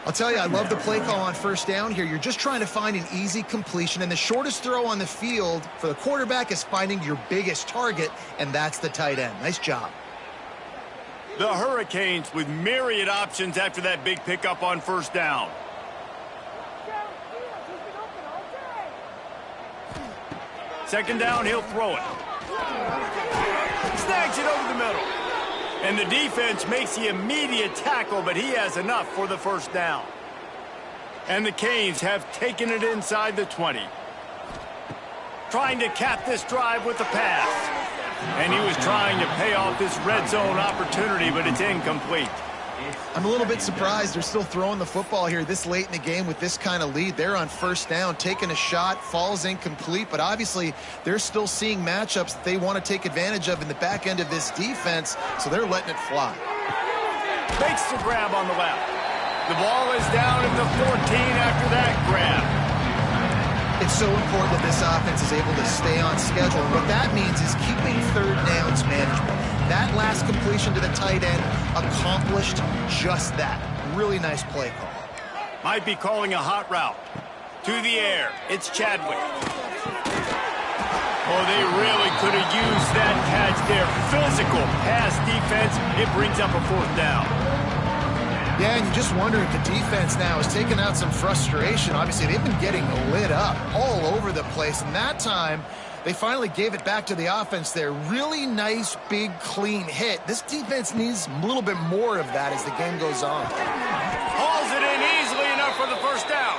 I'll tell you, I love the play call on first down here. You're just trying to find an easy completion, and the shortest throw on the field for the quarterback is finding your biggest target, and that's the tight end. Nice job. The Hurricanes with myriad options after that big pickup on first down. Second down, he'll throw it. Snags it over the middle. And the defense makes the immediate tackle, but he has enough for the first down. And the Canes have taken it inside the 20. Trying to cap this drive with the pass. And he was trying to pay off this red zone opportunity, but it's incomplete. I'm a little bit surprised they're still throwing the football here this late in the game with this kind of lead. They're on first down, taking a shot, falls incomplete, but obviously they're still seeing matchups that they want to take advantage of in the back end of this defense, so they're letting it fly. Makes the grab on the left. The ball is down at the 14 after that grab. It's so important that this offense is able to stay on schedule. What that means is keeping third downs manageable. That last completion to the tight end accomplished just that. Really nice play call. Might be calling a hot route. To the air, it's Chadwick. Oh, they really could have used that catch there. Physical pass defense. It brings up a 4th down. Yeah, and you just wonder if the defense now is taking out some frustration. Obviously, they've been getting lit up all over the place, and that time they finally gave it back to the offense there. Really nice, big, clean hit. This defense needs a little bit more of that as the game goes on. Hauls it in easily enough for the 1st down.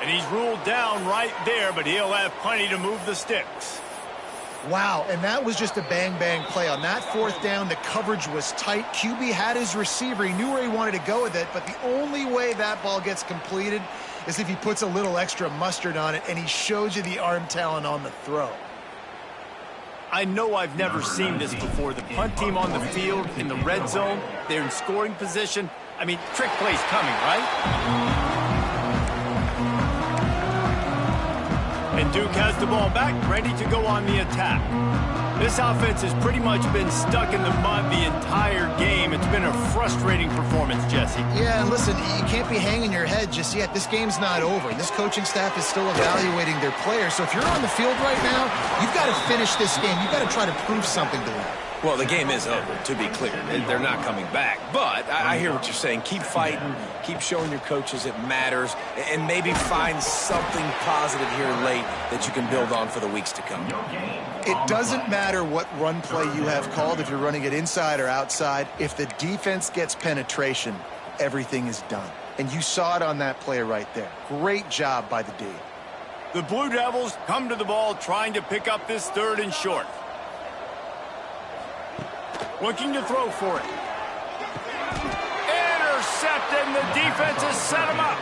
And he's ruled down right there, but he'll have plenty to move the sticks. Wow, and that was just a bang-bang play. On that 4th down, the coverage was tight. QB had his receiver. He knew where he wanted to go with it, but the only way that ball gets completed is if he puts a little extra mustard on it, and he shows you the arm talent on the throw. I know I've never seen this before. The punt team on the field in the red zone. They're in scoring position. I mean, trick play's coming, right? And Duke has the ball back, ready to go on the attack. This offense has pretty much been stuck in the mud the entire game. It's been a frustrating performance, Jesse. Yeah, and listen, you can't be hanging your head just yet. This game's not over. This coaching staff is still evaluating their players. So if you're on the field right now, you've got to finish this game. You've got to try to prove something to them. Well, the game is over, to be clear. They're not coming back. But I hear what you're saying. Keep fighting. Keep showing your coaches it matters. And maybe find something positive here late that you can build on for the weeks to come. It doesn't matter what run play you have called, if you're running it inside or outside. If the defense gets penetration, everything is done. And you saw it on that play right there. Great job by the D. The Blue Devils come to the ball trying to pick up this 3rd and short. Looking to throw for it. Intercepted, and the defense has set him up.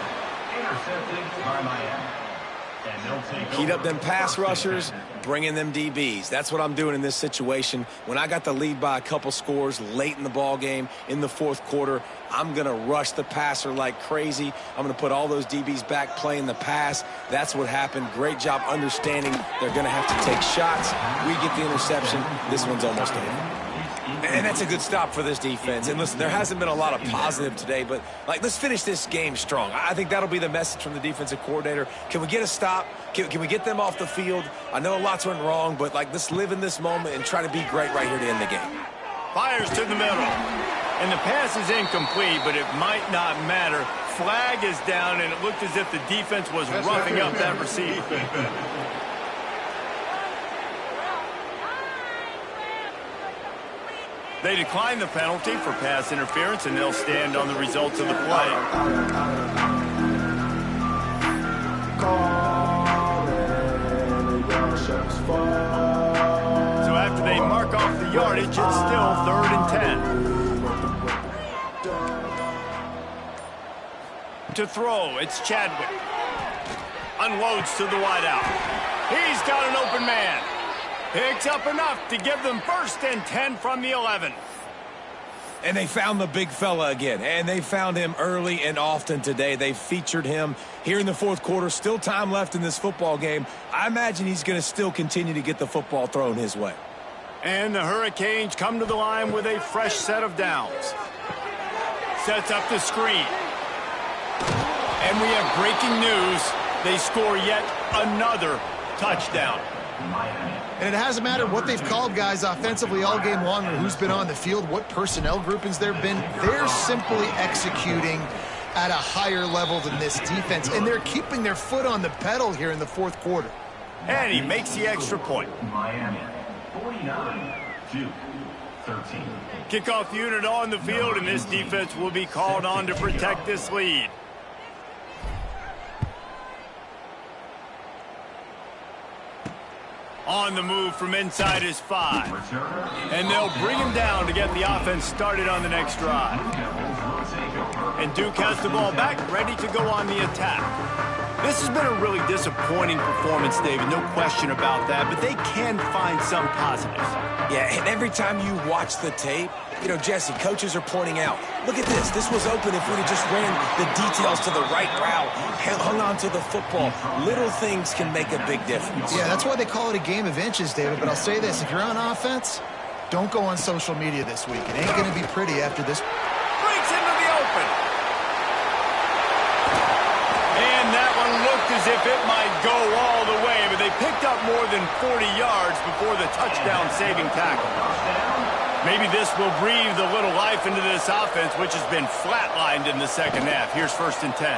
Heat up them pass rushers, bring in them DBs. That's what I'm doing in this situation. When I got the lead by a couple scores late in the ball game, in the 4th quarter, I'm going to rush the passer like crazy. I'm going to put all those DBs back playing the pass. That's what happened. Great job understanding they're going to have to take shots. We get the interception. This one's almost over. And that's a good stop for this defense. And listen, there hasn't been a lot of positive today, but let's finish this game strong. I think that'll be the message from the defensive coordinator. Can we get a stop? Can we get them off the field? I know lots went wrong, but let's live in this moment and try to be great right here to end the game. Fires to the middle. And the pass is incomplete, but it might not matter. Flag is down, and it looked as if the defense was roughing up that receiver. They decline the penalty for pass interference, and they'll stand on the results of the play. So after they mark off the yardage, it's still 3rd and 10. To throw, it's Chadwick. Unloads to the wideout. He's got an open man. Picks up enough to give them 1st and 10 from the 11. And they found the big fella again, and they found him early and often today. They featured him here in the 4th quarter. Still time left in this football game. I imagine he's going to still continue to get the football thrown his way. And the Hurricanes come to the line with a fresh set of downs. Sets up the screen. And we have breaking news. They score yet another touchdown. And it hasn't mattered what they've called guys offensively all game long or who's been on the field, what personnel groupings there have been. They're simply executing at a higher level than this defense, and they're keeping their foot on the pedal here in the 4th quarter. And he makes the extra point. Miami, 49, Duke, 13. Kickoff unit on the field, and this defense will be called on to protect this lead. On the move from inside his 5. And they'll bring him down to get the offense started on the next drive. And Duke has the ball back, ready to go on the attack. This has been a really disappointing performance, David, no question about that, but they can find some positives. Yeah, and every time you watch the tape, you know, Jesse, coaches are pointing out, look at this. This was open if we'd have just ran the details to the right route, hung on to the football. Little things can make a big difference. Yeah, that's why they call it a game of inches, David. But I'll say this, if you're on offense, don't go on social media this week. It ain't going to be pretty after this. Breaks into the open. And that one looked as if it might go all the way, but they picked up more than 40 yards before the touchdown-saving tackle. Maybe this will breathe a little life into this offense, which has been flatlined in the second half. Here's 1st and 10.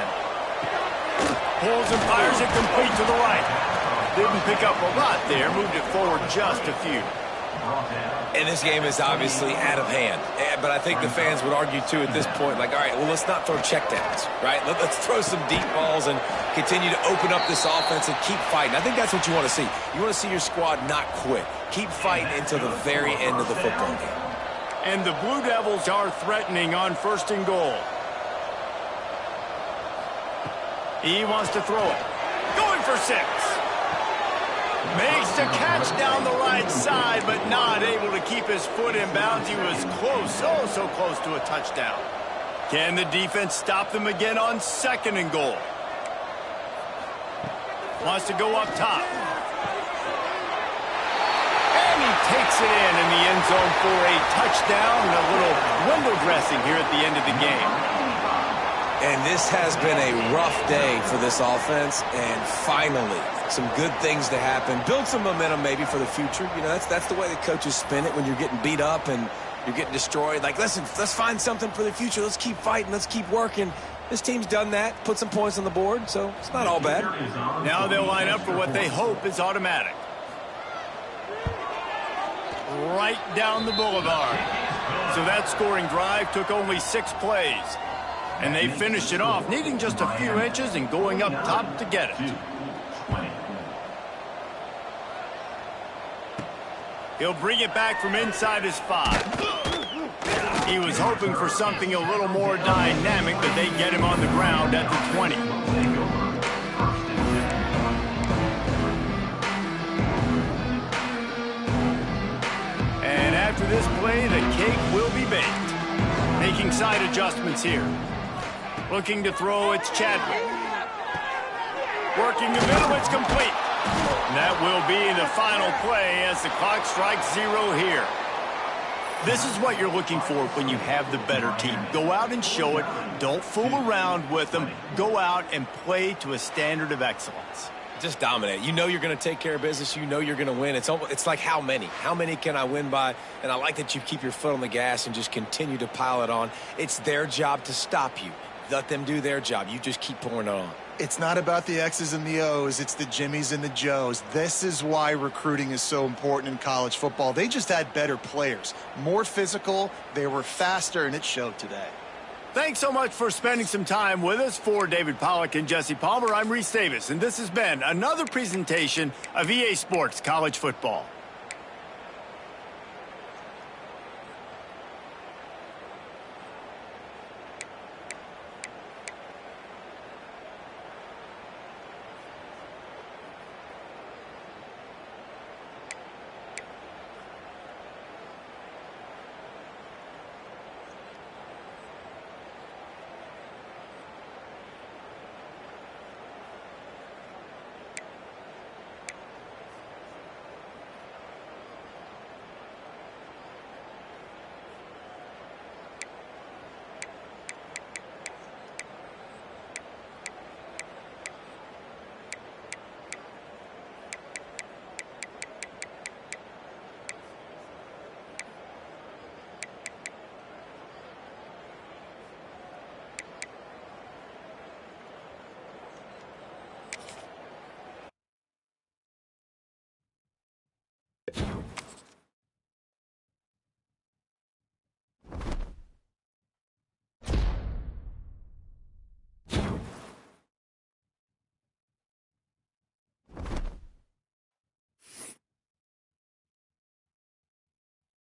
Pulls and fires it complete to the right. Didn't pick up a lot there, moved it forward just a few. And this game is obviously out of hand. But I think the fans would argue, too, at this point, like, all right, well, let's not throw checkdowns, right? Let's throw some deep balls and continue to open up this offense and keep fighting. I think that's what you want to see. You want to see your squad not quit. Keep fighting until the very end of the football game. And the Blue Devils are threatening on 1st and goal. He wants to throw it. Going for 6. Makes the catch down the right side, but not able to keep his foot in bounds. He was close, so close to a touchdown. Can the defense stop them again on 2nd and goal? Wants to go up top. And he takes it in the end zone for a touchdown. A little window dressing here at the end of the game. And this has been a rough day for this offense, and finally, some good things to happen. Build some momentum maybe for the future. You know, that's the way the coaches spin it when you're getting beat up and you're getting destroyed. Like, listen, let's find something for the future. Let's keep fighting. Let's keep working. This team's done that, put some points on the board, so it's not all bad. Now they'll line up for what they hope is automatic. Right down the boulevard. So that scoring drive took only 6 plays. And they finished it off, needing just a few inches and going up top to get it. He'll bring it back from inside his 5. He was hoping for something a little more dynamic, but they get him on the ground at the 20. And after this play, the cake will be baked. Making side adjustments here. Looking to throw, it's Chadwick. Working the middle, it's complete. And that will be the final play as the clock strikes 0 here. This is what you're looking for when you have the better team. Go out and show it. Don't fool around with them. Go out and play to a standard of excellence. Just dominate. You know you're going to take care of business. You know you're going to win. It's like how many? How many can I win by? And I like that you keep your foot on the gas and just continue to pile it on. It's their job to stop you. Let them do their job. You just keep pouring it on. It's not about the X's and the O's. It's the Jimmies and the Joes. This is why recruiting is so important in college football. They just had better players, more physical. They were faster, and it showed today. Thanks so much for spending some time with us. For David Pollack and Jesse Palmer, I'm Reese Davis, and this has been another presentation of EA Sports College Football.